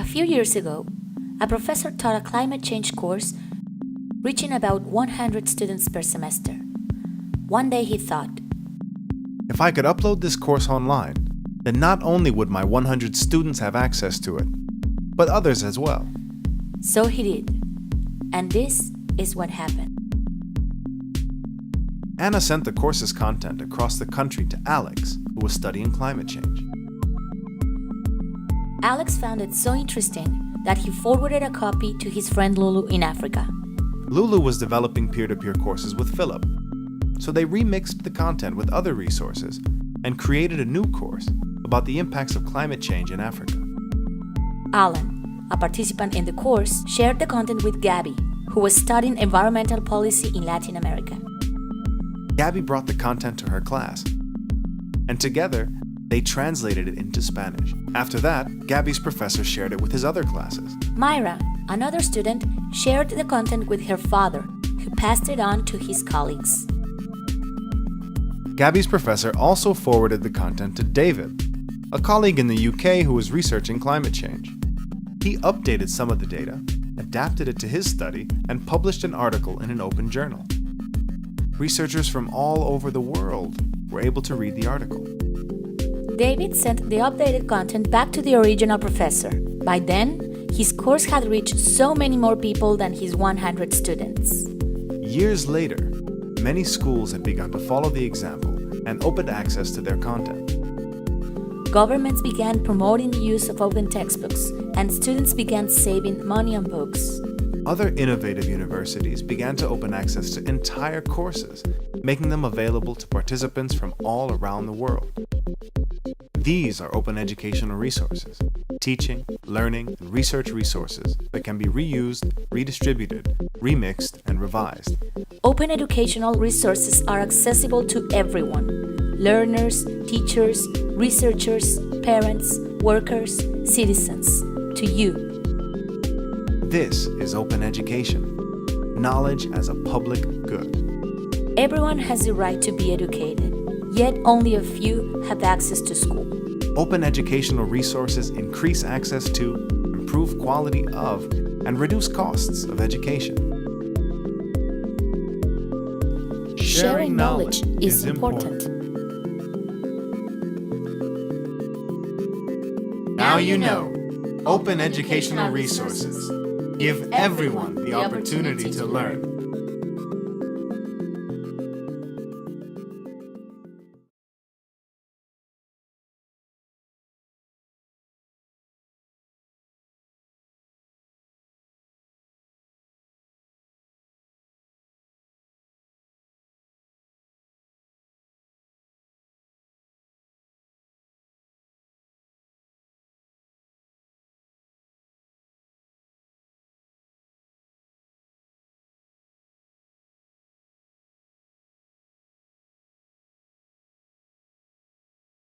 A few years ago, a professor taught a climate change course reaching about 100 students per semester. One day he thought, if I could upload this course online, then not only would my 100 students have access to it, but others as well. So he did. And this is what happened. Anna sent the course's content across the country to Alex, who was studying climate change. Alex found it so interesting that he forwarded a copy to his friend Lulu in Africa. Lulu was developing peer-to-peer courses with Philip, so they remixed the content with other resources and created a new course about the impacts of climate change in Africa. Alan, a participant in the course, shared the content with Gabby, who was studying environmental policy in Latin America. Gabby brought the content to her class, and together, they translated it into Spanish. After that, Gabby's professor shared it with his other classes. Myra, another student, shared the content with her father, who passed it on to his colleagues. Gabby's professor also forwarded the content to David, a colleague in the UK who was researching climate change. He updated some of the data, adapted it to his study, and published an article in an open journal. Researchers from all over the world were able to read the article. David sent the updated content back to the original professor. By then, his course had reached so many more people than his 100 students. Years later, many schools had begun to follow the example and opened access to their content. Governments began promoting the use of open textbooks, and students began saving money on books. Other innovative universities began to open access to entire courses, making them available to participants from all around the world. These are open educational resources, teaching, learning, and research resources that can be reused, redistributed, remixed, and revised. Open educational resources are accessible to everyone: learners, teachers, researchers, parents, workers, citizens, to you. This is open education, knowledge as a public good. Everyone has the right to be educated, yet only a few have access to school. Open educational resources increase access to, improve quality of, and reduce costs of education. Sharing knowledge is important. Now you know. Open educational resources give everyone the opportunity to learn.